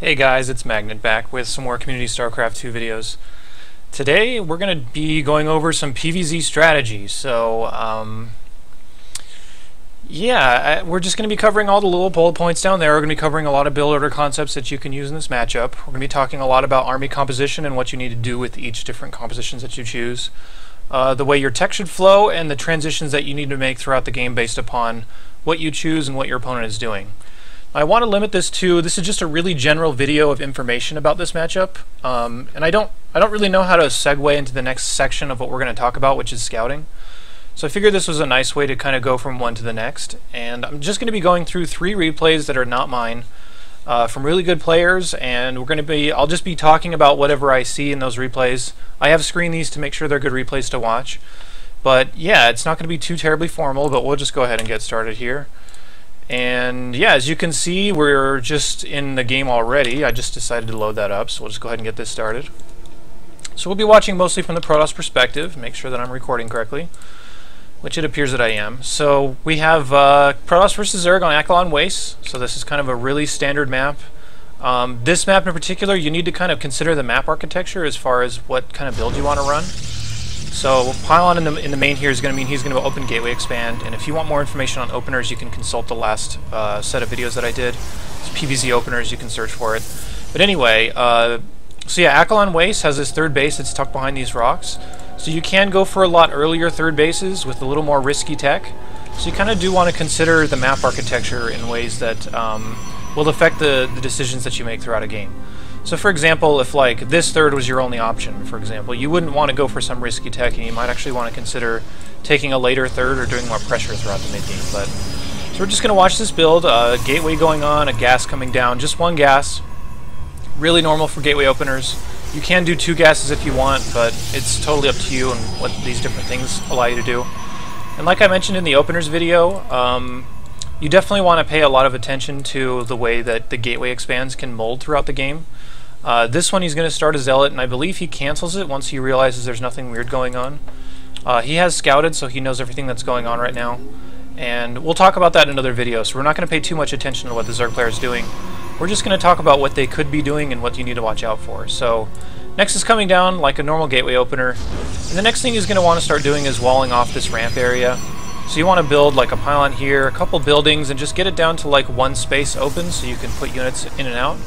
Hey guys, it's Magnet back with some more Community Starcraft 2 videos. Today we're going to be going over some PvZ strategies. We're just going to be covering all the little bullet points down there. We're going to be covering a lot of build order concepts that you can use in this matchup. We're going to be talking a lot about army composition and what you need to do with each different compositions that you choose. The way your tech should flow and the transitions that you need to make throughout the game based upon what you choose and what your opponent is doing. I want to limit this is just a really general video of information about this matchup, and I don't really know how to segue into the next section of what we're going to talk about, which is scouting. So I figured this was a nice way to kind of go from one to the next, and I'm just going to be going through 3 replays that are not mine, from really good players, and I'll just be talking about whatever I see in those replays. I have screened these to make sure they're good replays to watch, but yeah, it's not going to be too terribly formal, but we'll just go ahead and get started here. And yeah, as you can see, we're just in the game already. I just decided to load that up, so we'll just go ahead and get this started. So we'll be watching mostly from the Protoss perspective, make sure that I'm recording correctly, which it appears that I am. So we have Protoss versus Zerg on Acheron Waste, so this is kind of a really standard map. This map in particular, you need to kind of consider the map architecture as far as what kind of build you want to run. So Pylon in the main here is going to mean he's going to open Gateway Expand, and if you want more information on openers, you can consult the last set of videos that I did. It's PvZ openers, you can search for it. But anyway, so yeah, Acheron Waste has this third base that's tucked behind these rocks. So you can go for a lot earlier third bases with a little more risky tech. So you kind of do want to consider the map architecture in ways that will affect the decisions that you make throughout a game. So for example, if like this third was your only option, for example, you wouldn't want to go for some risky tech, and you might actually want to consider taking a later third or doing more pressure throughout the mid-game. So we're just going to watch this build, gateway going on, a gas coming down, just one gas, really normal for gateway openers. You can do 2 gases if you want, but it's totally up to you and what these different things allow you to do. And like I mentioned in the openers video, you definitely want to pay a lot of attention to the way that the gateway expands can mold throughout the game. This one he's going to start a Zealot, and I believe he cancels it once he realizes there's nothing weird going on. He has scouted, so he knows everything that's going on right now. And we'll talk about that in another video, so we're not going to pay too much attention to what the Zerg player is doing. We're just going to talk about what they could be doing and what you need to watch out for. So, next is coming down like a normal gateway opener. And the next thing he's going to want to start doing is walling off this ramp area. So you want to build like a pylon here, a couple buildings, and just get it down to like one space open so you can put units in and out.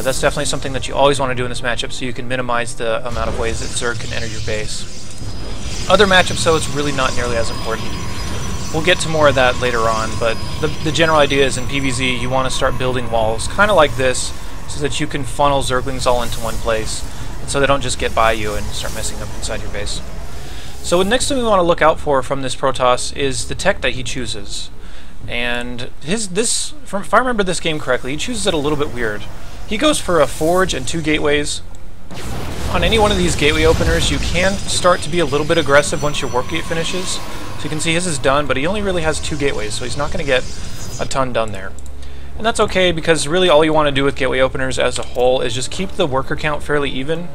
That's definitely something that you always want to do in this matchup, so you can minimize the amount of ways that Zerg can enter your base. Other matchups, though, it's really not nearly as important. We'll get to more of that later on, but the general idea is in PvZ, you want to start building walls, kind of like this, so that you can funnel Zerglings all into one place, and so they don't just get by you and start messing up inside your base. So the next thing we want to look out for from this Protoss is the tech that he chooses. And if I remember this game correctly, he chooses it a little bit weird. He goes for a forge and 2 gateways. On any one of these gateway openers, you can start to be a little bit aggressive once your warp gate finishes. So you can see his is done, but he only really has 2 gateways, so he's not going to get a ton done there. And that's okay, because really all you want to do with gateway openers as a whole is just keep the worker count fairly even.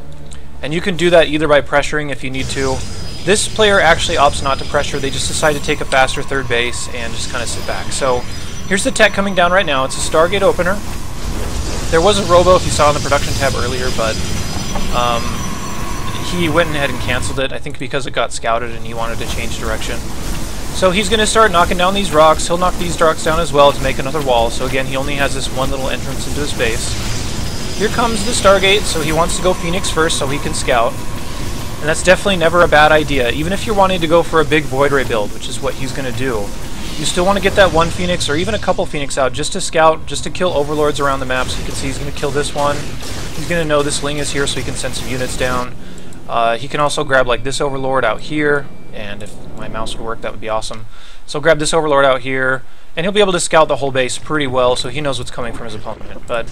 And you can do that either by pressuring if you need to. This player actually opts not to pressure. They just decide to take a faster third base and just kind of sit back. So here's the tech coming down right now. It's a Stargate opener. There was a robo, if you saw in the production tab earlier, but he went ahead and canceled it, I think because it got scouted and he wanted to change direction. So he's going to start knocking down these rocks. He'll knock these rocks down as well to make another wall. So again, he only has this one little entrance into his base. Here comes the Stargate, so he wants to go Phoenix first so he can scout. And that's definitely never a bad idea, even if you're wanting to go for a big Void Ray build, which is what he's going to do. You still want to get that one Phoenix or even a couple Phoenix out just to scout, just to kill overlords around the map. So you can see he's going to kill this one. He's going to know this Ling is here so he can send some units down. He can also grab like this overlord out here, and if my mouse would work that would be awesome. So grab this overlord out here, and he'll be able to scout the whole base pretty well so he knows what's coming from his opponent. But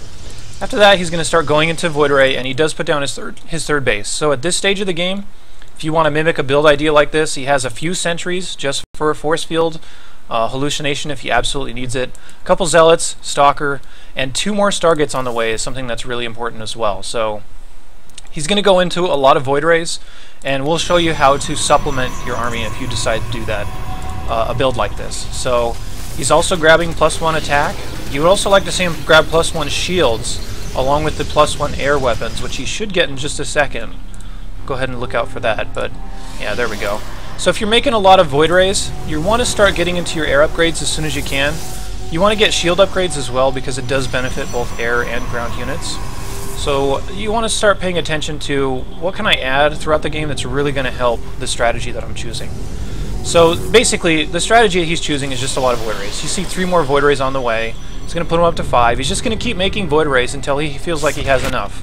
after that he's going to start going into Void Ray, and he does put down his third base. So at this stage of the game, if you want to mimic a build idea like this, he has a few sentries just for a force field. Hallucination if he absolutely needs it, a couple Zealots, Stalker, and 2 more Stargates on the way is something that's really important as well. So he's going to go into a lot of Void Rays, and we'll show you how to supplement your army if you decide to do that, a build like this. So he's also grabbing +1 attack. You would also like to see him grab +1 shields, along with the +1 air weapons, which he should get in just a second. Go ahead and look out for that, but yeah, there we go. So if you're making a lot of Void Rays, you want to start getting into your air upgrades as soon as you can. You want to get shield upgrades as well, because it does benefit both air and ground units. So you want to start paying attention to what can I add throughout the game that's really going to help the strategy that I'm choosing. So basically, the strategy he's choosing is just a lot of Void Rays. You see 3 more Void Rays on the way. He's going to put them up to 5. He's just going to keep making Void Rays until he feels like he has enough.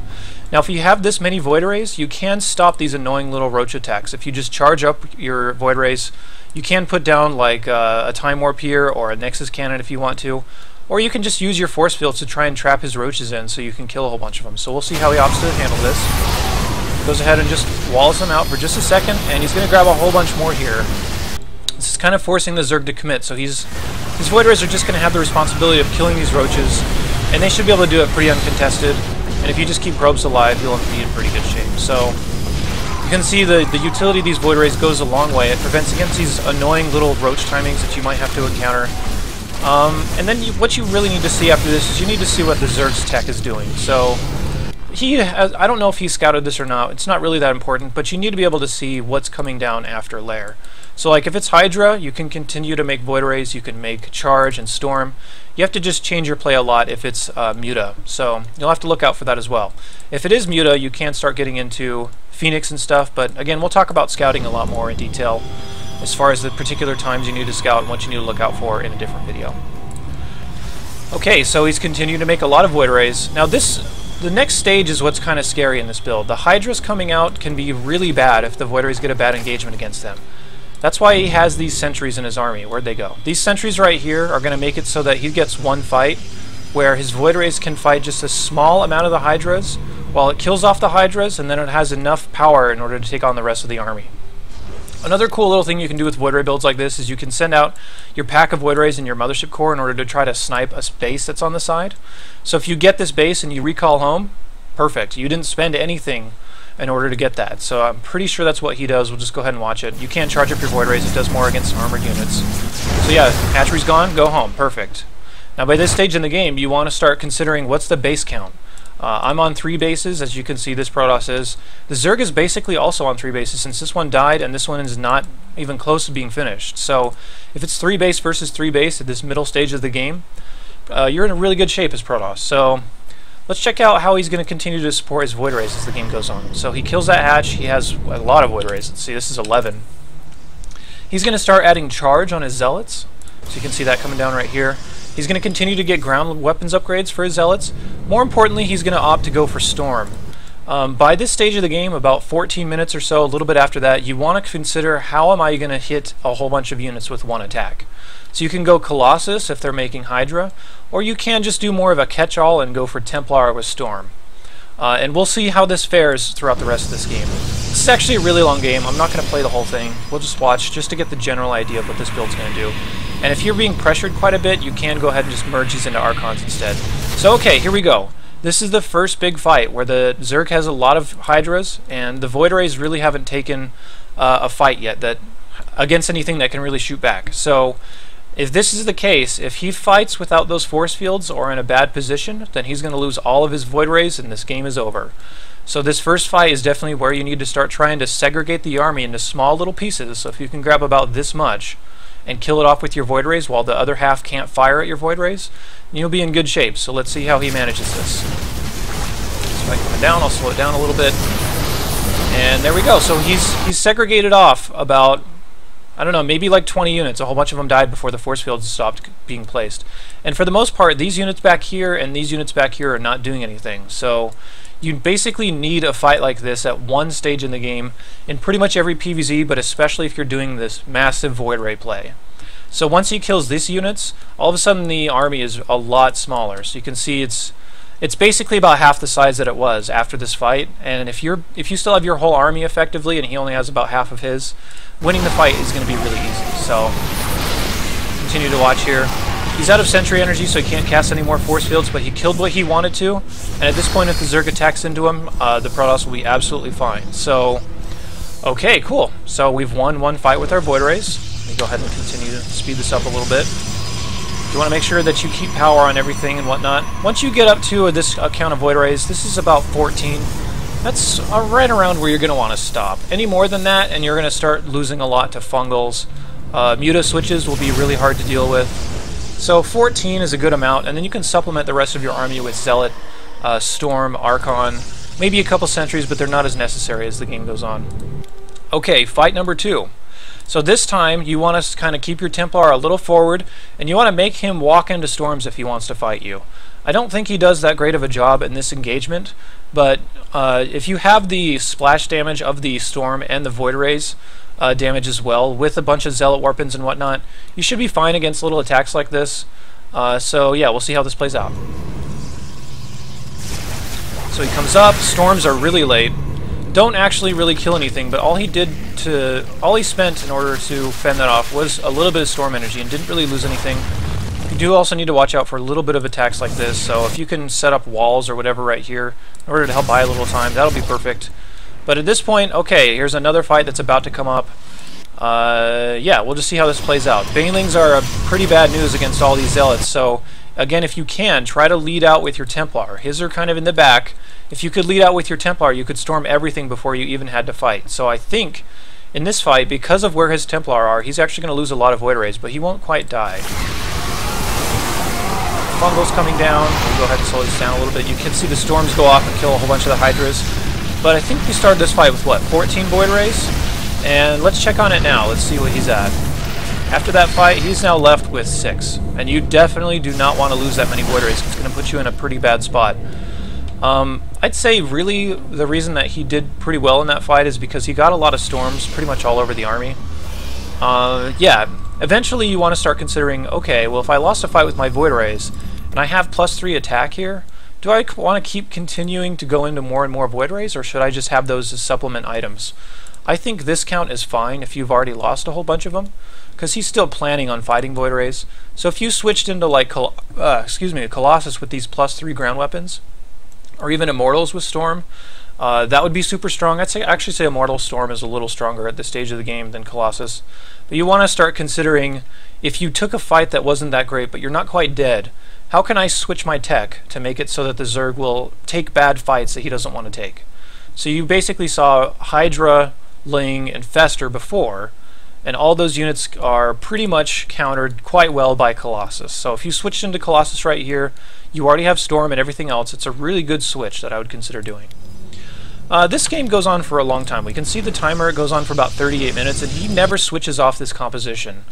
Now, if you have this many Void Rays, you can stop these annoying little roach attacks. If you just charge up your Void Rays, you can put down like a Time Warp here or a Nexus Cannon if you want to. Or you can just use your force fields to try and trap his roaches in so you can kill a whole bunch of them. So we'll see how he opts to handle this. Goes ahead and just walls them out for just a second, and he's going to grab a whole bunch more here. This is kind of forcing the Zerg to commit, so his Void Rays are just going to have the responsibility of killing these roaches, and they should be able to do it pretty uncontested. And if you just keep probes alive, you'll be in pretty good shape. So you can see the utility of these Void Rays goes a long way. It prevents against these annoying little roach timings that you might have to encounter. And then what you really need to see after this is you need to see what the Zerg's tech is doing. So I don't know if he scouted this or not. It's not really that important, but you need to be able to see what's coming down after Lair. So like if it's Hydra, you can continue to make Void Rays, you can make Charge and Storm. You have to just change your play a lot if it's Muta, so you'll have to look out for that as well. If it is Muta, you can start getting into Phoenix and stuff, but again, we'll talk about scouting a lot more in detail as far as the particular times you need to scout and what you need to look out for in a different video. Okay, so he's continuing to make a lot of Void Rays. Now the next stage is what's kind of scary in this build. The Hydras coming out can be really bad if the Void Rays get a bad engagement against them. That's why he has these sentries in his army. Where'd they go? These sentries right here are going to make it so that he gets one fight where his Void Rays can fight just a small amount of the Hydras while it kills off the Hydras, and then it has enough power in order to take on the rest of the army. Another cool little thing you can do with Void Ray builds like this is you can send out your pack of Void Rays in your Mothership Core in order to try to snipe a base that's on the side. So if you get this base and you recall home, perfect. You didn't spend anything in order to get that. So I'm pretty sure that's what he does. We'll just go ahead and watch it. You can charge up your Void Rays. It does more against armored units. So yeah, hatchery's gone, go home. Perfect. Now by this stage in the game, you want to start considering what's the base count. I'm on 3 bases, as you can see this Protoss is. The Zerg is basically also on 3 bases, since this one died and this one is not even close to being finished. So if it's 3 base versus 3 base at this middle stage of the game, you're in a really good shape as Protoss. So let's check out how he's going to continue to support his Void Rays as the game goes on. So he kills that hatch. He has a lot of Void Rays. Let's see, this is 11. He's going to start adding charge on his Zealots. So you can see that coming down right here. He's going to continue to get ground weapons upgrades for his Zealots. More importantly, he's going to opt to go for Storm. By this stage of the game, about 14 minutes or so, a little bit after that, you want to consider how am I going to hit a whole bunch of units with one attack. So you can go Colossus if they're making Hydra, or you can just do more of a catch-all and go for Templar with Storm. And we'll see how this fares throughout the rest of this game. This is actually a really long game. I'm not going to play the whole thing. We'll just watch just to get the general idea of what this build's going to do. And if you're being pressured quite a bit, you can go ahead and just merge these into Archons instead. So okay, here we go. This is the first big fight where the Zerg has a lot of Hydras, and the Void Rays really haven't taken a fight yet that against anything that can really shoot back. So if this is the case, if he fights without those force fields or in a bad position, then he's going to lose all of his Void Rays and this game is over. So this first fight is definitely where you need to start trying to segregate the army into small little pieces. So if you can grab about this much and kill it off with your Void Rays while the other half can't fire at your Void Rays, you'll be in good shape. So let's see how he manages this. So I come down, I'll slow it down a little bit. And there we go. So he's segregated off about, I don't know, maybe like 20 units. A whole bunch of them died before the force fields stopped being placed. And for the most part, these units back here and these units back here are not doing anything. So you basically need a fight like this at one stage in the game in pretty much every PvZ, but especially if you're doing this massive Void Ray play. So once he kills these units, all of a sudden the army is a lot smaller. So you can see it's basically about half the size that it was after this fight. And if you still have your whole army effectively and he only has about half of his, winning the fight is going to be really easy. So continue to watch here. He's out of sentry energy, so he can't cast any more force fields, but he killed what he wanted to. And at this point, if the Zerg attacks into him, the Protoss will be absolutely fine. So, okay, cool. So we've won one fight with our Void Rays. Let me go ahead and continue to speed this up a little bit. You want to make sure that you keep power on everything and whatnot. Once you get up to this count of void rays, this is about 14. That's right around where you're going to want to stop. Any more than that, and you're going to start losing a lot to fungals. Muta switches will be really hard to deal with. So 14 is a good amount, and then you can supplement the rest of your army with Zealot, Storm, Archon, maybe a couple sentries, but they're not as necessary as the game goes on. Okay, fight number 2. So this time, you want to kind of keep your Templar a little forward, and you want to make him walk into storms if he wants to fight you. I don't think he does that great of a job in this engagement, but if you have the splash damage of the storm and the void rays damage as well, with a bunch of Zealot weapons and whatnot, you should be fine against little attacks like this. So yeah, we'll see how this plays out. So he comes up, storms are really late. Don't actually really kill anything, but all he spent in order to fend that off was a little bit of storm energy and didn't really lose anything. You do also need to watch out for a little bit of attacks like this, so if you can set up walls or whatever right here in order to help buy a little time, that'll be perfect. But at this point, okay, here's another fight that's about to come up. Yeah, we'll just see how this plays out. Banelings are a pretty bad news against all these Zealots, so again, if you can, try to lead out with your Templar. His are kind of in the back. If you could lead out with your Templar, you could storm everything before you even had to fight. So I think in this fight, because of where his Templar are, he's actually going to lose a lot of void rays, but he won't quite die. Fungals coming down. We'll go ahead and slow this down a little bit. You can see the storms go off and kill a whole bunch of the Hydras. But I think we started this fight with, what, 14 void rays? And let's check on it now. Let's see what he's at. After that fight, he's now left with 6. And you definitely do not want to lose that many void rays. It's going to put you in a pretty bad spot. I'd say really the reason that he did pretty well in that fight is because he got a lot of storms pretty much all over the army. Yeah, eventually you want to start considering, okay, well if I lost a fight with my void rays and I have +3 attack here, do I want to keep continuing to go into more and more void rays, or should I just have those as supplement items? I think this count is fine if you've already lost a whole bunch of them, because he's still planning on fighting void rays. So if you switched into like Colossus with these +3 ground weapons, or even Immortals with Storm, that would be super strong. I'd actually say Immortal Storm is a little stronger at this stage of the game than Colossus. But you want to start considering, if you took a fight that wasn't that great, but you're not quite dead, how can I switch my tech to make it so that the Zerg will take bad fights that he doesn't want to take? So you basically saw Hydra, Ling, and Fester before, and all those units are pretty much countered quite well by Colossus. So if you switched into Colossus right here, you already have Storm and everything else. It's a really good switch that I would consider doing. This game goes on for a long time. We can see the timer. It goes on for about 38 minutes, and he never switches off this composition.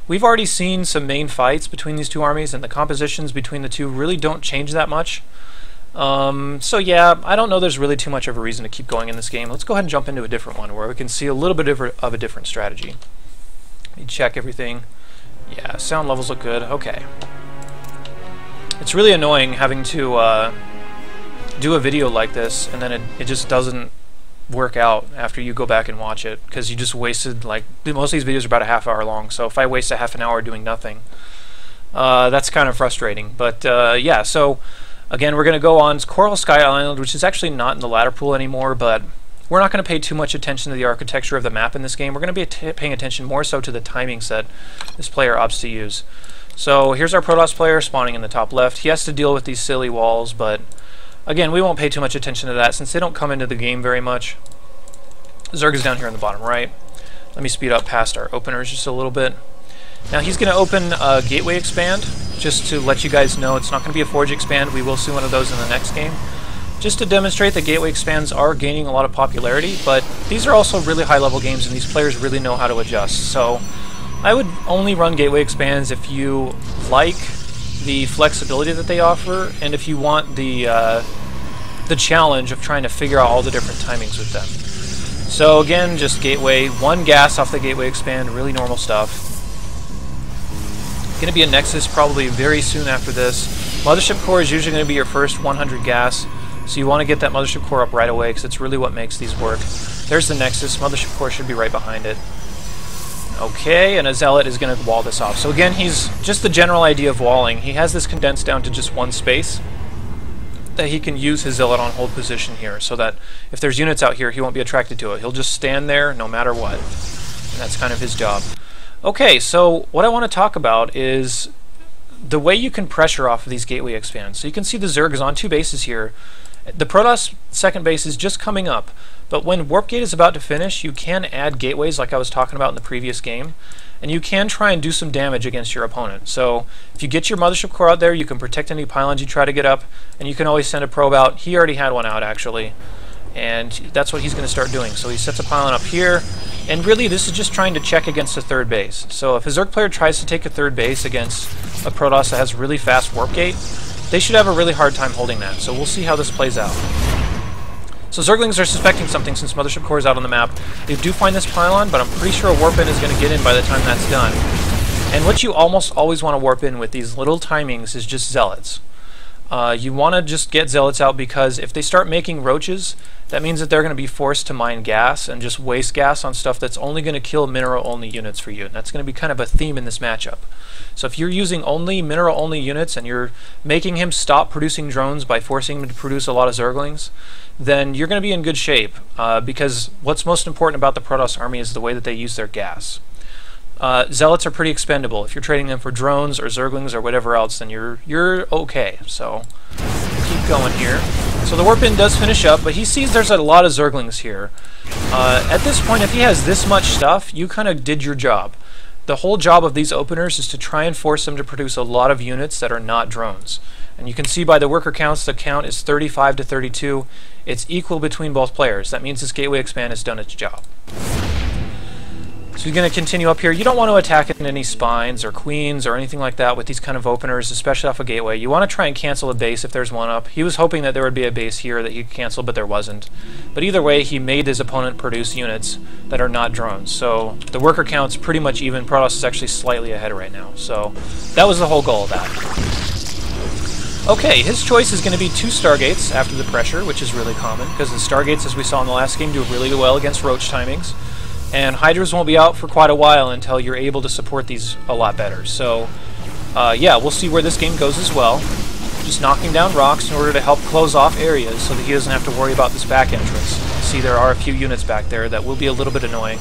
We've already seen some main fights between these two armies, and the compositions between the two really don't change that much. So yeah, I don't know there's really too much of a reason to keep going in this game. Let's go ahead and jump into a different one where we can see a little bit of a different strategy. Let me check everything. Yeah, sound levels look good. Okay. It's really annoying having to do a video like this and then it just doesn't work out after you go back and watch it, because you just wasted, like, most of these videos are about a half hour long, so if I waste a half an hour doing nothing, that's kind of frustrating. But yeah, so again, we're going to go on Coral Sky Island, which is actually not in the ladder pool anymore, but we're not going to pay too much attention to the architecture of the map in this game. We're going to be paying attention more so to the timing set this player opts to use. So here's our Protoss player spawning in the top left. He has to deal with these silly walls, but again, we won't pay too much attention to that since they don't come into the game very much. Zerg is down here in the bottom right. Let me speed up past our openers just a little bit. Now he's going to open a Gateway Expand, just to let you guys know it's not going to be a Forge Expand. We will see one of those in the next game, just to demonstrate that Gateway Expands are gaining a lot of popularity, but these are also really high-level games and these players really know how to adjust. So I would only run Gateway Expands if you like the flexibility that they offer, and if you want the challenge of trying to figure out all the different timings with them. So again, just Gateway, 1 gas off the Gateway Expand, really normal stuff. Going to be a Nexus probably very soon after this. Mothership Core is usually going to be your first 100 gas, so you want to get that Mothership Core up right away because it's really what makes these work. There's the Nexus. Mothership Core should be right behind it. Okay, and a Zealot is going to wall this off. So again, he's just the general idea of walling. He has this condensed down to just 1 space that he can use his Zealot on hold position here, so that if there's units out here, he won't be attracted to it. He'll just stand there no matter what. And that's kind of his job. Okay, so what I want to talk about is the way you can pressure off of these gateway expands. So you can see the Zerg is on 2 bases here. The Protoss second base is just coming up, but when Warp Gate is about to finish, you can add gateways like I was talking about in the previous game, and you can try and do some damage against your opponent. So if you get your Mothership Core out there, you can protect any pylons you try to get up, and you can always send a probe out. He already had one out, actually, and that's what he's going to start doing. So he sets a pylon up here, and really this is just trying to check against the third base. So if a Zerg player tries to take a third base against a Protoss that has really fast Warp Gate, they should have a really hard time holding that. So we'll see how this plays out. So Zerglings are suspecting something since Mothership Core is out on the map. They do find this pylon, but I'm pretty sure a warp in is going to get in by the time that's done. And what you almost always want to warp in with these little timings is just Zealots. You want to just get Zealots out because if they start making roaches, that means that they're going to be forced to mine gas and just waste gas on stuff that's only going to kill mineral-only units for you. And that's going to be kind of a theme in this matchup. So if you're using only mineral-only units and you're making him stop producing drones by forcing him to produce a lot of Zerglings, then you're going to be in good shape because what's most important about the Protoss army is the way that they use their gas. Zealots are pretty expendable. If you're trading them for drones or Zerglings or whatever else, then you're okay. So we'll keep going here. So the warp in does finish up, but he sees there's a lot of Zerglings here. At this point, if he has this much stuff, you kind of did your job. The whole job of these openers is to try and force them to produce a lot of units that are not drones. And you can see by the worker counts, the count is 35 to 32. It's equal between both players. That means this gateway expand has done its job. So you're going to continue up here. You don't want to attack in any spines or queens or anything like that with these kind of openers, especially off a gateway. You want to try and cancel a base if there's one up. He was hoping that there would be a base here that he could cancel, but there wasn't. But either way, he made his opponent produce units that are not drones. So the worker count's pretty much even. Protoss is actually slightly ahead right now. So that was the whole goal of that. Okay, his choice is going to be 2 Stargates after the pressure, which is really common, because the Stargates, as we saw in the last game, do really well against roach timings. And Hydras won't be out for quite a while until you're able to support these a lot better. So, yeah, we'll see where this game goes as well. Just knocking down rocks in order to help close off areas so that he doesn't have to worry about this back entrance. See, there are a few units back there that will be a little bit annoying.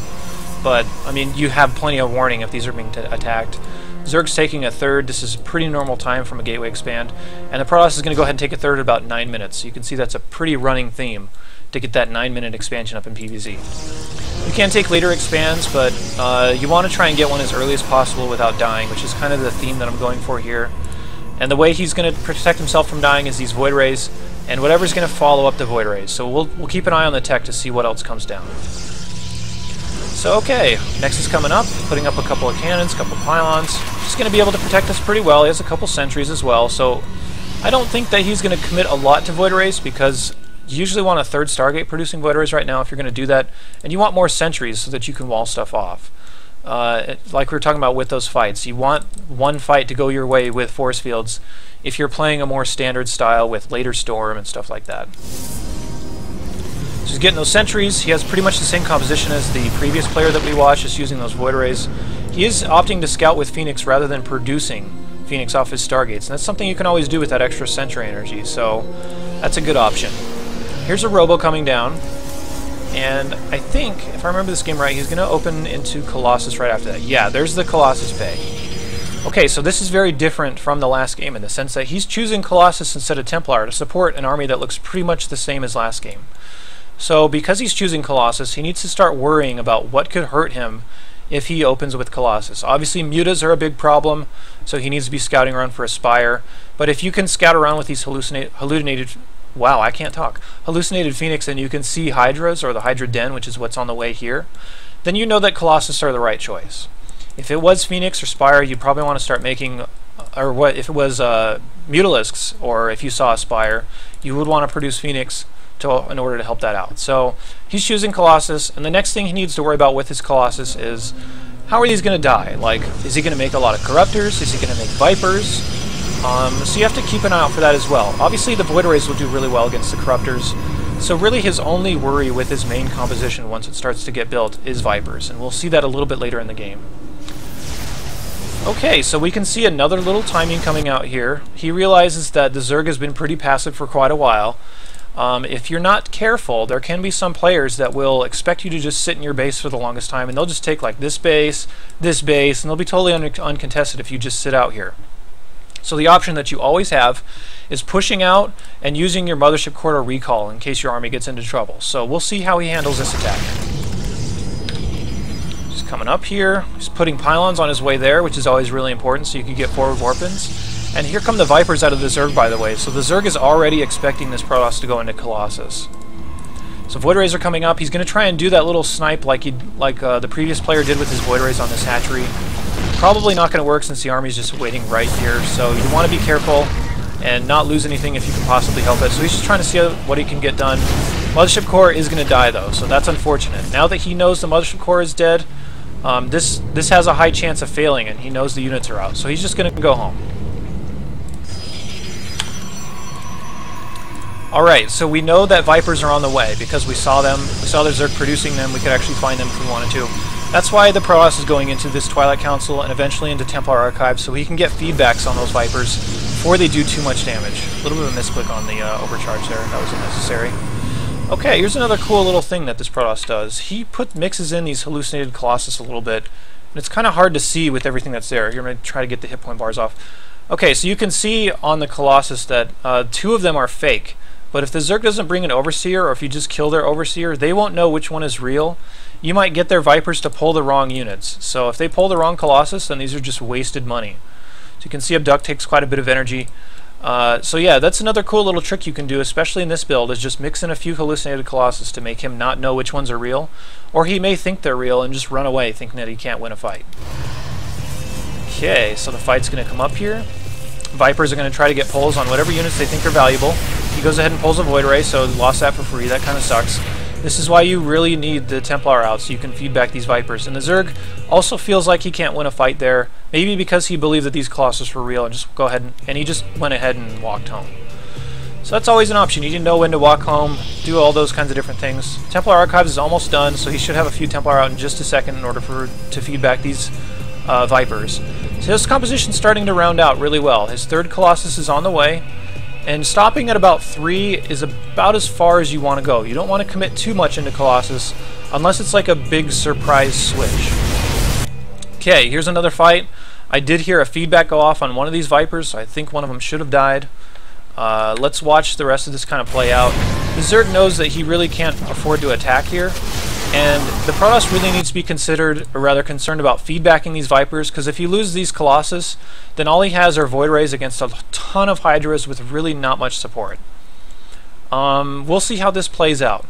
But, I mean, you have plenty of warning if these are being attacked. Zerg's taking a third. This is pretty normal time from a gateway expand. And the Protoss is going to go ahead and take a third at about 9 minutes. So you can see that's a pretty running theme to get that 9-minute expansion up in PvZ. You can take later expands, but you want to try and get one as early as possible without dying, which is kind of the theme that I'm going for here. And the way he's going to protect himself from dying is these Void Rays, and whatever's going to follow up the Void Rays. So we'll keep an eye on the tech to see what else comes down. So okay, next is coming up, putting up a couple of cannons, a couple of pylons. He's going to be able to protect us pretty well. He has a couple sentries as well, so I don't think that he's going to commit a lot to Void Rays because you usually want a third Stargate producing Void Rays right now if you're going to do that, and you want more sentries so that you can wall stuff off. Like we were talking about with those fights, you want one fight to go your way with force fields if you're playing a more standard style with later storm and stuff like that. So he's getting those sentries. He has pretty much the same composition as the previous player that we watched, just using those Void Rays. He is opting to scout with Phoenix rather than producing Phoenix off his Stargates, and that's something you can always do with that extra sentry energy, so that's a good option. Here's a Robo coming down, and I think, if I remember this game right, he's going to open into Colossus right after that. Yeah, there's the Colossus Bay. Okay, so this is very different from the last game in the sense that he's choosing Colossus instead of Templar to support an army that looks pretty much the same as last game. So because he's choosing Colossus, he needs to start worrying about what could hurt him if he opens with Colossus. Obviously, mutas are a big problem, so he needs to be scouting around for a Spire. But if you can scout around with these hallucinated Phoenix and you can see Hydras or the Hydra Den, which is what's on the way here, then you know that Colossus are the right choice. If it was Phoenix or Spire, you probably want to start making, or what if it was Mutalisks, or if you saw a Spire, you would want to produce Phoenix in order to help that out. So he's choosing Colossus, and the next thing he needs to worry about with his Colossus is how are these going to die? Like, is he going to make a lot of Corruptors? Is he going to make Vipers? So you have to keep an eye out for that as well. Obviously the Void Rays will do really well against the Corruptors, so really his only worry with his main composition once it starts to get built is Vipers, and we'll see that a little bit later in the game. Okay, so we can see another little timing coming out here. He realizes that the Zerg has been pretty passive for quite a while. If you're not careful, there can be some players that will expect you to just sit in your base for the longest time, and they'll just take like this base, and they'll be totally uncontested if you just sit out here. So the option that you always have is pushing out and using your mothership core to recall in case your army gets into trouble. So we'll see how he handles this attack. He's coming up here. He's putting pylons on his way there, which is always really important so you can get forward warpins. And here come the Vipers out of the Zerg, by the way. So the Zerg is already expecting this Protoss to go into Colossus. So Void Rays are coming up. He's going to try and do that little snipe like the previous player did with his Void Rays on this hatchery. Probably not going to work since the army's just waiting right here. So you want to be careful and not lose anything if you can possibly help it. So he's just trying to see what he can get done. Mothership core is going to die though, so that's unfortunate. Now that he knows the Mothership core is dead, this has a high chance of failing, and he knows the units are out. So he's just going to go home. Alright, so we know that Vipers are on the way because we saw them. We saw their Zerg producing them. We could actually find them if we wanted to. That's why the Protoss is going into this Twilight Council and eventually into Templar Archives, so he can get feedbacks on those Vipers before they do too much damage. A little bit of a misclick on the overcharge there. That was unnecessary. Okay, here's another cool little thing that this Protoss does. He mixes in these hallucinated Colossus a little bit, and it's kind of hard to see with everything that's there. You're going to try to get the hit point bars off. Okay, so you can see on the Colossus that 2 of them are fake. But if the Zerg doesn't bring an Overseer, or if you just kill their Overseer, they won't know which one is real. You might get their Vipers to pull the wrong units. So if they pull the wrong Colossus, then these are just wasted money. So you can see Abduct takes quite a bit of energy. So yeah, that's another cool little trick you can do, especially in this build, is just mix in a few hallucinated Colossus to make him not know which ones are real. Or he may think they're real and just run away thinking that he can't win a fight. Okay, so the fight's going to come up here. Vipers are going to try to get pulls on whatever units they think are valuable. He goes ahead and pulls a Void Ray, so lost that for free. That kind of sucks. This is why you really need the Templar out, so you can feed back these Vipers. And the Zerg also feels like he can't win a fight there, maybe because he believed that these Colossus were real, and just go ahead and he just went ahead and walked home. So that's always an option. You need to know when to walk home, do all those kinds of different things. Templar Archives is almost done, so he should have a few Templar out in just a second in order to feed back these Vipers. So his composition's starting to round out really well. His 3rd Colossus is on the way, and stopping at about 3 is about as far as you want to go. You don't want to commit too much into Colossus unless it's like a big surprise switch. Okay, here's another fight. I did hear a feedback go off on one of these Vipers, so I think one of them should have died. Let's watch the rest of this kind of play out. The Zerg knows that he really can't afford to attack here, and the Protoss really needs to be considered, or rather concerned about feedbacking these Vipers, because if he loses these Colossus, then all he has are Void Rays against a ton of Hydras with really not much support. We'll see how this plays out.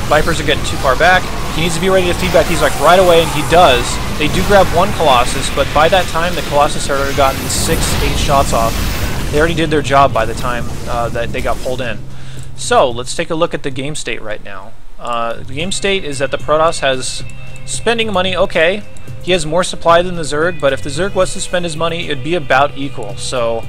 Vipers are getting too far back. He needs to be ready to feedback these like right away, and he does. They do grab one Colossus, but by that time the Colossus had already gotten 6-8 shots off. They already did their job by the time that they got pulled in. So let's take a look at the game state right now. The game state is that the Protoss has spending money. Okay, he has more supply than the Zerg, but if the Zerg was to spend his money, it'd be about equal. So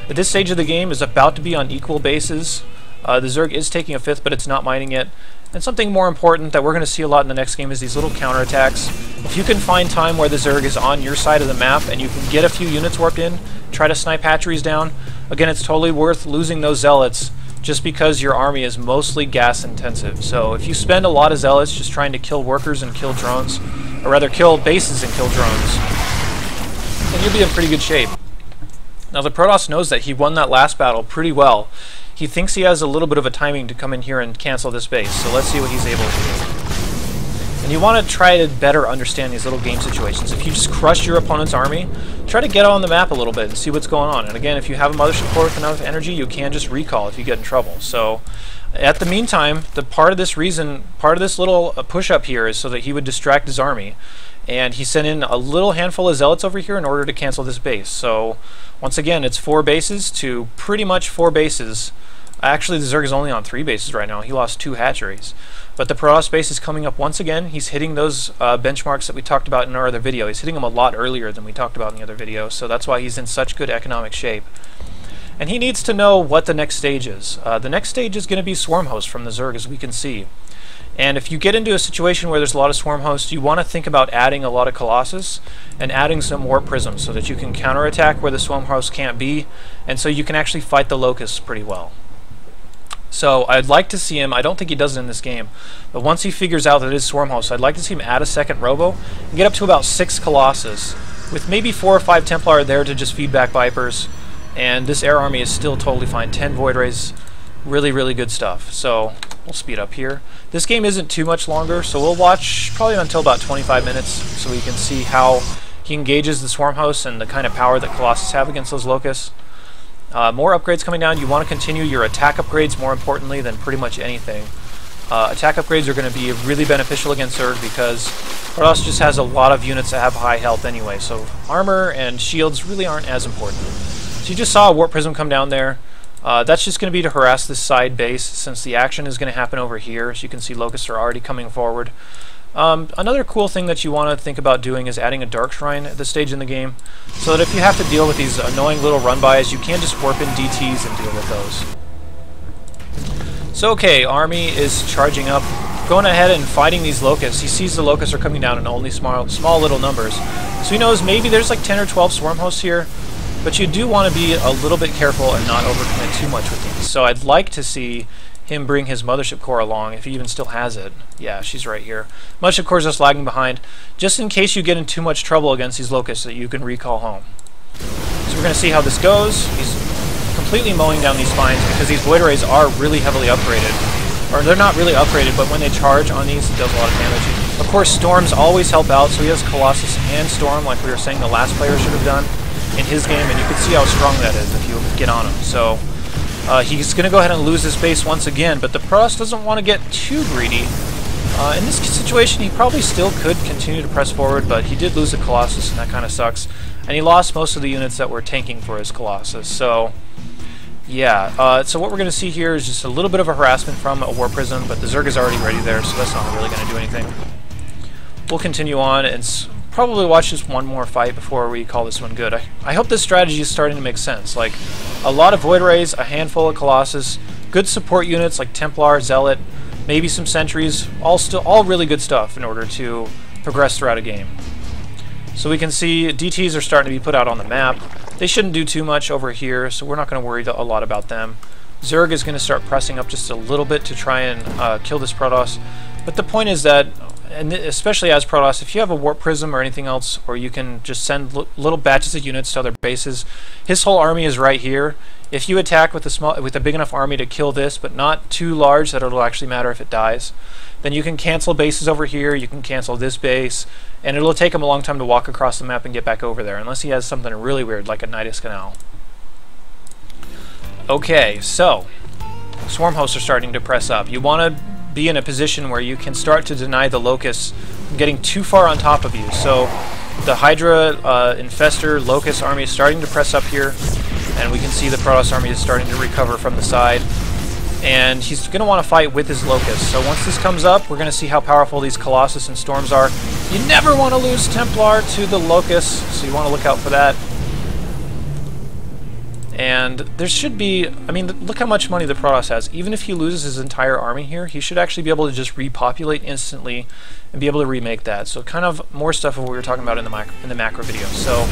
at this stage of the game is about to be on equal bases. The Zerg is taking a 5th, but it's not mining it. And something more important that we're going to see a lot in the next game is these little counterattacks. If you can find time where the Zerg is on your side of the map and you can get a few units warped in, try to snipe hatcheries down, again, it's totally worth losing those Zealots just because your army is mostly gas intensive. So if you spend a lot of Zealots just trying to kill workers and kill drones, or rather kill bases and kill drones, then you'll be in pretty good shape. Now the Protoss knows that he won that last battle pretty well. He thinks he has a little bit of a timing to come in here and cancel this base, so let's see what he's able to do. And you want to try to better understand these little game situations. If you just crush your opponent's army, try to get on the map a little bit and see what's going on. And again, if you have a Mothership core with enough energy, you can just recall if you get in trouble. So at the meantime, part of this little push-up here is so that he would distract his army. And he sent in a little handful of Zealots over here in order to cancel this base. So once again, it's 4 bases to pretty much 4 bases. Actually, the Zerg is only on 3 bases right now. He lost 2 hatcheries. But the Protoss base is coming up once again. He's hitting those benchmarks that we talked about in our other video. He's hitting them a lot earlier than we talked about in the other video, so that's why he's in such good economic shape. And he needs to know what the next stage is. The next stage is going to be Swarm Host from the Zerg, as we can see. And if you get into a situation where there's a lot of Swarm Hosts, you want to think about adding a lot of Colossus and adding some Warp Prisms so that you can counterattack where the Swarm Host can't be, and so you can actually fight the Locusts pretty well. So I'd like to see him, I don't think he does it in this game, but once he figures out that it is Swarm Host, I'd like to see him add a second Robo and get up to about 6 Colossus with maybe 4 or 5 Templar there to just feed back Vipers, and this air army is still totally fine. 10 Void Rays, really, really good stuff. So we'll speed up here. This game isn't too much longer, so we'll watch probably until about 25 minutes so we can see how he engages the Swarm Hosts and the kind of power that Colossus have against those Locusts. More upgrades coming down. You want to continue your attack upgrades more importantly than pretty much anything. Attack upgrades are going to be really beneficial against Zerg because Protoss just has a lot of units that have high health anyway, so armor and shields really aren't as important. So you just saw a Warp Prism come down there. That's just going to be to harass this side base since the action is going to happen over here. As you can see, Locusts are already coming forward. Another cool thing that you want to think about doing is adding a Dark Shrine at this stage in the game, so that if you have to deal with these annoying little run-bys, you can just warp in DTs and deal with those. So okay, Army is charging up, going ahead and fighting these Locusts. He sees the Locusts are coming down in only small little numbers, so he knows maybe there's like 10 or 12 Swarm Hosts here, but you do want to be a little bit careful and not overcommit too much with these. So I'd like to see him bring his Mothership Core along, if he even still has it. Yeah, she's right here. Mothership Core is just lagging behind, just in case you get in too much trouble against these Locusts that you can recall home. So we're going to see how this goes. He's completely mowing down these spines because these Void Rays are really heavily upgraded. Or they're not really upgraded, but when they charge on these, it does a lot of damage. Of course, Storms always help out, so he has Colossus and Storm, like we were saying the last player should have done in his game, and you can see how strong that is if you get on him. So he's going to go ahead and lose his base once again, but the Protoss doesn't want to get too greedy. In this situation, he probably still could continue to press forward, but he did lose a Colossus, and that kind of sucks. And he lost most of the units that were tanking for his Colossus. So yeah, so what we're going to see here is just a little bit of a harassment from a War Prism, but the Zerg is already ready there, so that's not really going to do anything. We'll continue on and probably watch just one more fight before we call this one good. I hope this strategy is starting to make sense. Like, a lot of Void Rays, a handful of Colossus, good support units like Templar, Zealot, maybe some Sentries, all really good stuff in order to progress throughout a game. So we can see DTs are starting to be put out on the map. They shouldn't do too much over here, so we're not going to worry a lot about them. Zerg is going to start pressing up just a little bit to try and kill this Protoss. But the point is that, and especially as Protoss, if you have a Warp Prism or anything else, or you can just send little batches of units to other bases, his whole army is right here. If you attack with a big enough army to kill this, but not too large that it'll actually matter if it dies, then you can cancel bases over here, you can cancel this base, and it'll take him a long time to walk across the map and get back over there, unless he has something really weird like a Nidus Canal. Okay, so Swarm Hosts are starting to press up. You want to be in a position where you can start to deny the Locusts from getting too far on top of you. So the Hydra, Infestor, Locust army is starting to press up here, and we can see the Protoss army is starting to recover from the side. And he's going to want to fight with his Locusts. So once this comes up, we're going to see how powerful these Colossus and Storms are. You never want to lose Templar to the Locusts, so you want to look out for that. And there should be, I mean, look how much money the Protoss has. Even if he loses his entire army here, he should actually be able to just repopulate instantly and be able to remake that. So kind of more stuff of what we were talking about in the macro video. So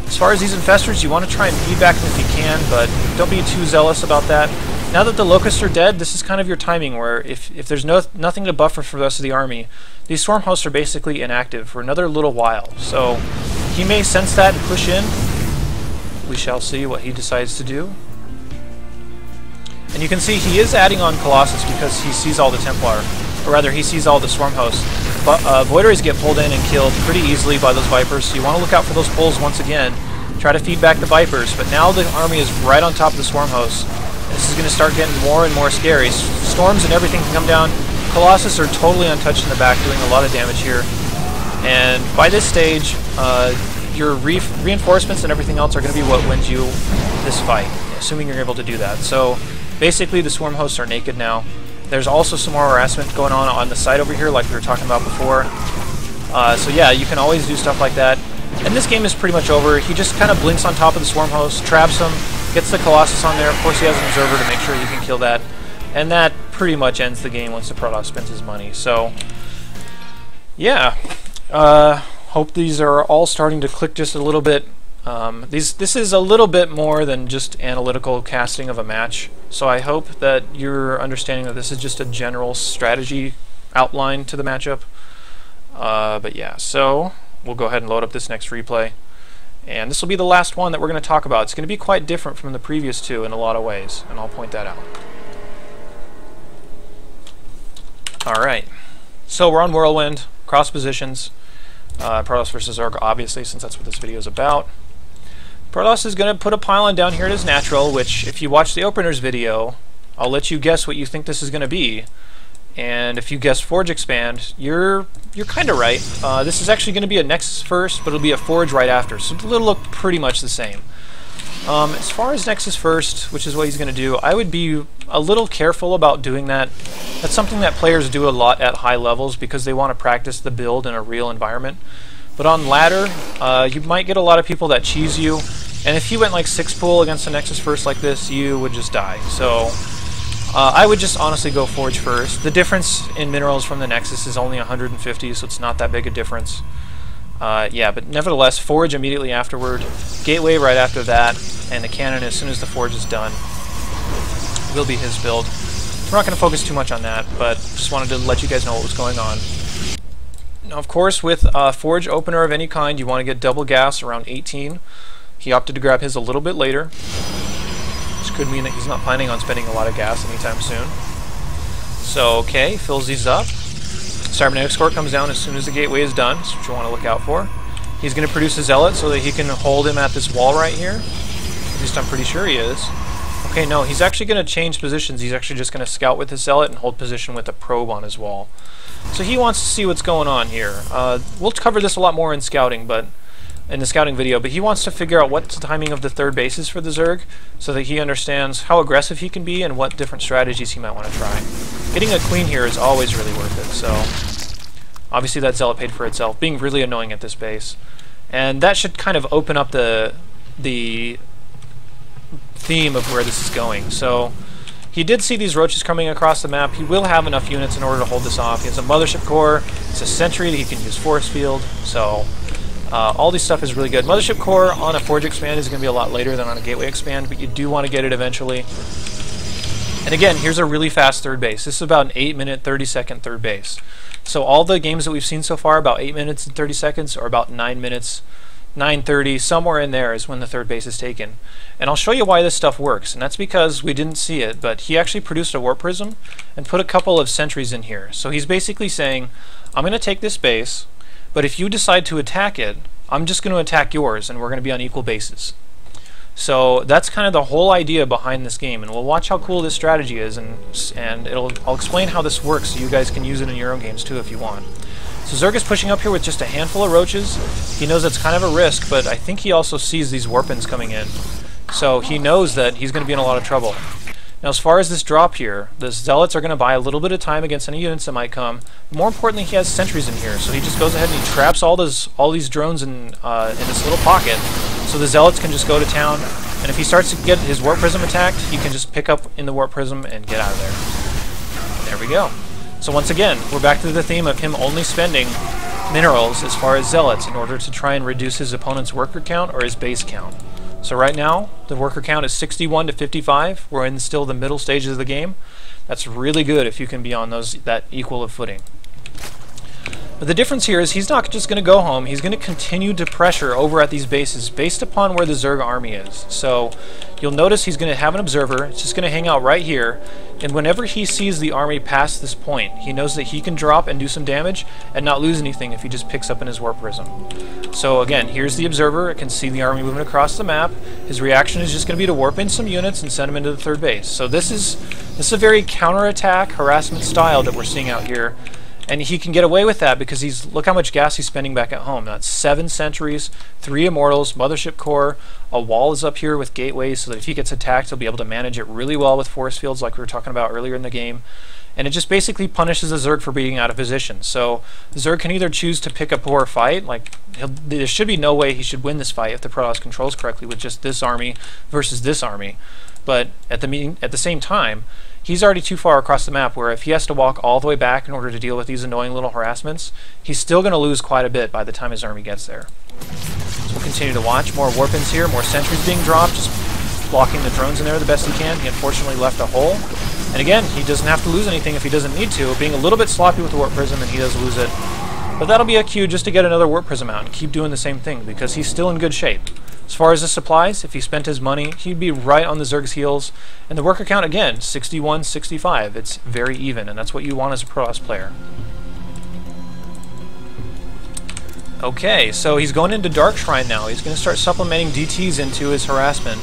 as far as these Infestors, you want to try and feedback them if you can, but don't be too zealous about that. Now that the Locusts are dead, this is kind of your timing where if there's nothing to buffer for the rest of the army, these Swarm Hosts are basically inactive for another little while. So he may sense that and push in. We shall see what he decides to do. And you can see he is adding on Colossus because he sees all the Templar, or rather he sees all the Swarm Hosts. But Void Rays get pulled in and killed pretty easily by those Vipers, so you want to look out for those pulls once again. Try to feed back the Vipers, but now the army is right on top of the Swarm Hosts. This is going to start getting more and more scary. Storms and everything can come down. Colossus are totally untouched in the back, doing a lot of damage here. And by this stage, your reinforcements and everything else are going to be what wins you this fight, assuming you're able to do that. So basically the Swarm Hosts are naked now. There's also some more harassment going on the side over here like we were talking about before. So yeah, you can always do stuff like that. And this game is pretty much over. He just kind of blinks on top of the Swarm Host, traps him, gets the Colossus on there. Of course he has an observer to make sure he can kill that. And that pretty much ends the game once the Protoss spends his money. So yeah, hope these are all starting to click just a little bit. This is a little bit more than just analytical casting of a match, so I hope that you're understanding that this is just a general strategy outline to the matchup. But yeah, so we'll go ahead and load up this next replay. And this will be the last one that we're going to talk about. It's going to be quite different from the previous two in a lot of ways, and I'll point that out. Alright, so we're on Whirlwind, cross positions, Protoss versus Zerg, obviously, since that's what this video is about. Protoss is going to put a pylon down here at his natural, which, if you watch the openers video, I'll let you guess what you think this is going to be. And if you guess Forge Expand, you're kind of right. This is actually going to be a Nexus first, but it'll be a Forge right after, so it'll look pretty much the same. As far as Nexus first, which is what he's going to do, I would be a little careful about doing that. That's something that players do a lot at high levels because they want to practice the build in a real environment. But on ladder, you might get a lot of people that cheese you, and if you went like 6-pool against a Nexus first like this, you would just die. So I would just honestly go Forge first. The difference in minerals from the Nexus is only 150, so it's not that big a difference. Yeah, but nevertheless, Forge immediately afterward, Gateway right after that, and the cannon as soon as the Forge is done will be his build. We're not going to focus too much on that, but just wanted to let you guys know what was going on. Now, of course, with a Forge opener of any kind, you want to get double gas around 18. He opted to grab his a little bit later, which could mean that he's not planning on spending a lot of gas anytime soon. So, okay, fills these up. Cybernetic Score comes down as soon as the gateway is done. That's what you want to look out for. He's going to produce a Zealot so that he can hold him at this wall right here. At least I'm pretty sure he is. Okay, no, he's actually going to change positions. He's actually just going to scout with his Zealot and hold position with a probe on his wall. So he wants to see what's going on here. We'll cover this a lot more in scouting, but in the scouting video, but he wants to figure out what the timing of the third base is for the Zerg so that he understands how aggressive he can be and what different strategies he might want to try. Getting a queen here is always really worth it, so obviously that Zealot paid for itself, being really annoying at this base. And that should kind of open up the theme of where this is going. So he did see these roaches coming across the map. He will have enough units in order to hold this off. He has a Mothership Core, it's a Sentry that he can use Force Field, so all this stuff is really good. Mothership Core on a Forge Expand is going to be a lot later than on a Gateway Expand, but you do want to get it eventually. And again, here's a really fast third base. This is about an 8-minute, 30-second third base. So all the games that we've seen so far, about 8 minutes and 30 seconds, or about 9 minutes, 9:30, somewhere in there is when the third base is taken. And I'll show you why this stuff works, and that's because we didn't see it, but he actually produced a Warp Prism and put a couple of sentries in here. So he's basically saying, I'm going to take this base, but if you decide to attack it, I'm just going to attack yours, and we're going to be on equal bases. So that's kind of the whole idea behind this game, and we'll watch how cool this strategy is, and I'll explain how this works so you guys can use it in your own games too if you want. So Zerg is pushing up here with just a handful of roaches. He knows that's kind of a risk, but I think he also sees these Warpins coming in. So he knows that he's going to be in a lot of trouble. Now, as far as this drop here, the Zealots are going to buy a little bit of time against any units that might come. More importantly, he has sentries in here, so he just goes ahead and he traps all these drones in this little pocket, so the Zealots can just go to town. And if he starts to get his Warp Prism attacked, he can just pick up in the Warp Prism and get out of there. There we go. So once again, we're back to the theme of him only spending minerals as far as Zealots in order to try and reduce his opponent's worker count or his base count. So right now, the worker count is 61 to 55. We're in still the middle stages of the game. That's really good if you can be on that equal of footing. But the difference here is he's not just going to go home. He's going to continue to pressure over at these bases based upon where the Zerg army is. So you'll notice he's going to have an observer. It's just going to hang out right here. And whenever he sees the army past this point, he knows that he can drop and do some damage and not lose anything if he just picks up in his Warp Prism. So again, here's the observer. It can see the army moving across the map. His reaction is just going to be to warp in some units and send them into the third base. So this is a very counterattack harassment style that we're seeing out here. And he can get away with that because look how much gas he's spending back at home. That's 7 sentries, 3 immortals, Mothership Core, a wall is up here with gateways so that if he gets attacked, he'll be able to manage it really well with force fields like we were talking about earlier in the game. And it just basically punishes the Zerg for being out of position. So the Zerg can either choose to pick a poor fight, like there should be no way he should win this fight if the Protoss controls correctly with just this army versus this army. But at the same time, he's already too far across the map where if he has to walk all the way back in order to deal with these annoying little harassments, he's still going to lose quite a bit by the time his army gets there. So we'll continue to watch. More Warpins here, more sentries being dropped, just blocking the drones in there the best he can. He unfortunately left a hole. And again, he doesn't have to lose anything if he doesn't need to. Being a little bit sloppy with the Warp Prism, and he does lose it. But that'll be a cue just to get another Warp Prism out and keep doing the same thing, because he's still in good shape. As far as the supplies, if he spent his money, he'd be right on the Zerg's heels. And the worker count, again, 61, 65. It's very even, and that's what you want as a Protoss player. Okay, so he's going into Dark Shrine now. He's going to start supplementing DTs into his harassment.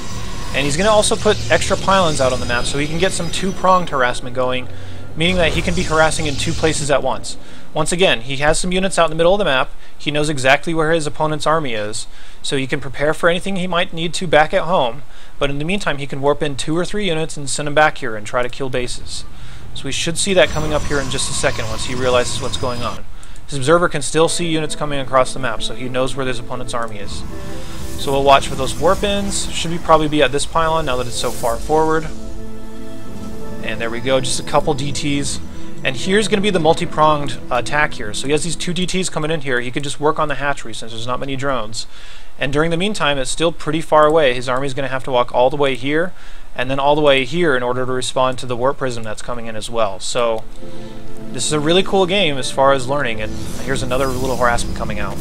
And he's going to also put extra pylons out on the map so he can get some two-pronged harassment going, meaning that he can be harassing in two places at once. Once again, he has some units out in the middle of the map. He knows exactly where his opponent's army is, so he can prepare for anything he might need to back at home. But in the meantime, he can warp in 2 or 3 units and send them back here and try to kill bases. So we should see that coming up here in just a second once he realizes what's going on. His observer can still see units coming across the map, so he knows where his opponent's army is. So we'll watch for those warp-ins. Should probably be at this pylon now that it's so far forward. And there we go, just a couple DTs. And here's going to be the multi-pronged attack here. So he has these 2 DTs coming in here. He can just work on the hatchery since there's not many drones. And during the meantime, it's still pretty far away. His army's going to have to walk all the way here and then all the way here in order to respond to the Warp Prism that's coming in as well. So this is a really cool game as far as learning, and here's another little harassment coming out.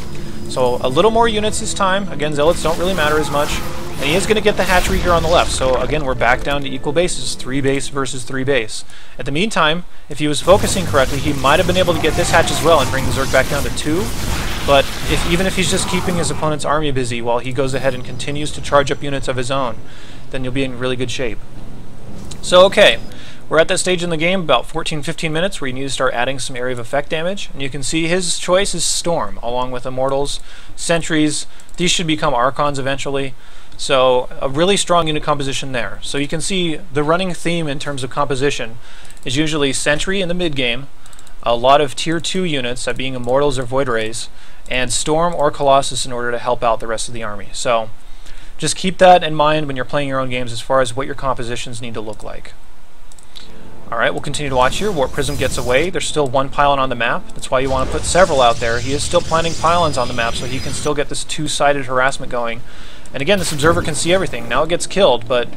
So a little more units this time. Again, Zealots don't really matter as much. And he is going to get the hatchery here on the left. So again, we're back down to equal bases, 3 base versus 3 base. At the meantime, if he was focusing correctly, he might have been able to get this hatch as well and bring the Zerg back down to 2. But even if he's just keeping his opponent's army busy while he goes ahead and continues to charge up units of his own, then you'll be in really good shape. So okay, we're at that stage in the game, about 14-15 minutes, where you need to start adding some area of effect damage. And you can see his choice is Storm, along with Immortals, Sentries. These should become Archons eventually. So a really strong unit composition there. So you can see the running theme in terms of composition is usually Sentry in the mid-game, a lot of Tier 2 units, that being Immortals or Void Rays, and Storm or Colossus in order to help out the rest of the army. So just keep that in mind when you're playing your own games as far as what your compositions need to look like. Alright, we'll continue to watch here. Warp Prism gets away. There's still 1 pylon on the map. That's why you want to put several out there. He is still planting pylons on the map so he can still get this 2-sided harassment going. And again, this observer can see everything. Now it gets killed, but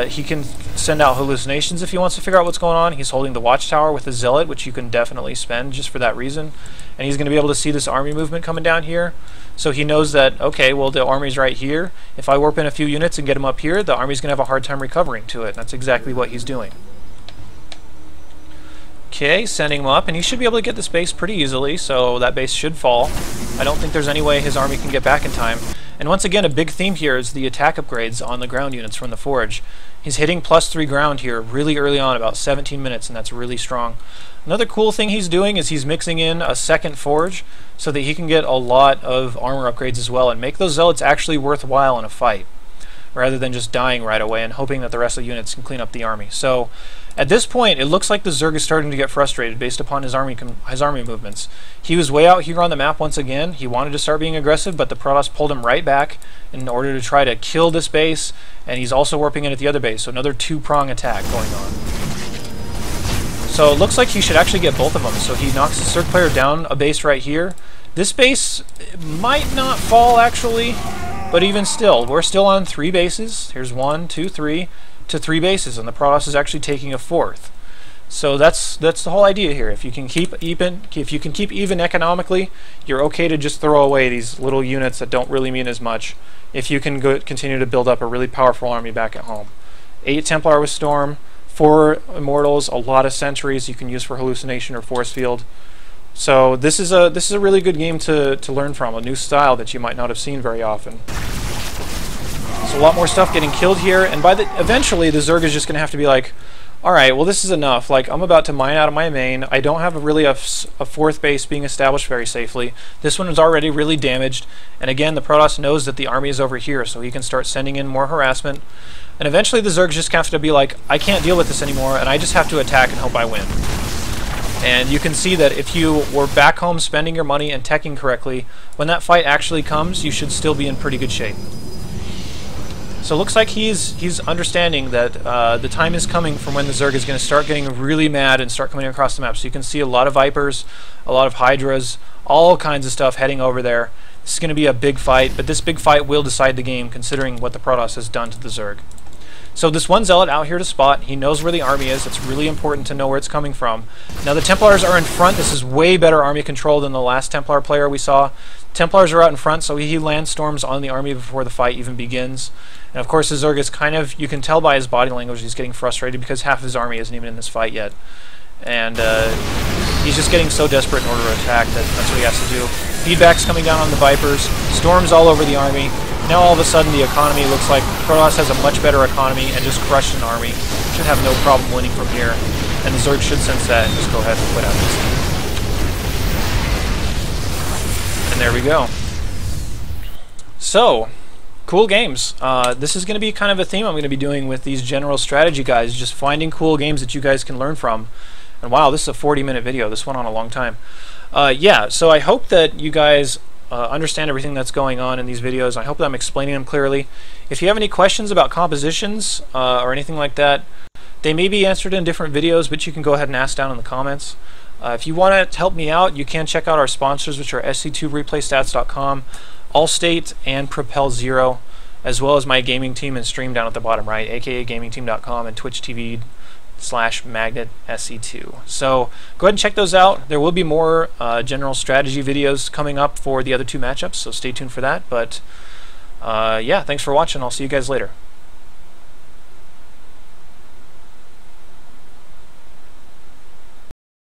he can send out hallucinations if he wants to figure out what's going on. He's holding the watchtower with a zealot, which you can definitely spend just for that reason. And he's going to be able to see this army movement coming down here. So he knows that, okay, well, the army's right here. If I warp in a few units and get him up here, the army's going to have a hard time recovering to it. That's exactly what he's doing. Okay, sending him up, and he should be able to get this base pretty easily, so that base should fall. I don't think there's any way his army can get back in time. And once again, a big theme here is the attack upgrades on the ground units from the Forge. He's hitting +3 ground here really early on, about 17 minutes, and that's really strong. Another cool thing he's doing is he's mixing in a second Forge so that he can get a lot of armor upgrades as well and make those Zealots actually worthwhile in a fight, rather than just dying right away and hoping that the rest of the units can clean up the army. So at this point, it looks like the Zerg is starting to get frustrated based upon his army movements. He was way out here on the map once again. He wanted to start being aggressive, but the Protoss pulled him right back in order to try to kill this base, and he's also warping in at the other base, so another 2-prong attack going on. So it looks like he should actually get both of them. So he knocks the Zerg player down a base right here. This base might not fall actually, but even still, we're still on 3 bases. Here's 1, 2, 3 to 3 bases, and the Protoss is actually taking a 4th. So that's the whole idea here. If you can keep even economically, you're okay to just throw away these little units that don't really mean as much. If you can continue to build up a really powerful army back at home. 8 Templar with Storm, 4 Immortals, a lot of Sentries you can use for hallucination or force field. So this is a really good game to learn from, a new style that you might not have seen very often. So a lot more stuff getting killed here, and eventually the Zerg is just going to have to be like, alright, well this is enough, like I'm about to mine out of my main, I don't have really a 4th base being established very safely, this one is already really damaged, and again the Protoss knows that the army is over here, so he can start sending in more harassment, and eventually the Zerg just have to be like, I can't deal with this anymore, and I just have to attack and hope I win. And you can see that if you were back home spending your money and teching correctly, when that fight actually comes, you should still be in pretty good shape. So it looks like he's understanding that the time is coming from when the Zerg is going to start getting really mad and start coming across the map. So you can see a lot of Vipers, a lot of Hydras, all kinds of stuff heading over there. This is going to be a big fight, but this big fight will decide the game considering what the Protoss has done to the Zerg. So this one Zealot out here to spot, he knows where the army is. It's really important to know where it's coming from. Now the Templars are in front. This is way better army control than the last Templar player we saw. Templars are out in front, so he landstorms on the army before the fight even begins. And of course the Zerg is kind of, you can tell by his body language he's getting frustrated because half of his army isn't even in this fight yet. And he's just getting so desperate in order to attack that that's what he has to do. Feedback's coming down on the Vipers, storms all over the army. Now all of a sudden the economy looks like Protoss has a much better economy and just crushed an army. Should have no problem winning from here. And the Zerg should sense that and just go ahead and put out this team. And there we go. So, cool games. This is going to be kind of a theme I'm going to be doing with these general strategy guys, just finding cool games that you guys can learn from. And wow, this is a 40-minute video. This went on a long time. Yeah, so I hope that you guys understand everything that's going on in these videos. I hope that I'm explaining them clearly. If you have any questions about compositions or anything like that, they may be answered in different videos, but you can go ahead and ask down in the comments. If you want to help me out, you can check out our sponsors, which are sc2replaystats.com, Allstate, and Propel Zero, as well as my gaming team and stream down at the bottom right, aka gamingteam.com and Twitch TV/MagnetSC2. So go ahead and check those out. There will be more general strategy videos coming up for the other two matchups, so stay tuned for that. But yeah, thanks for watching. I'll see you guys later.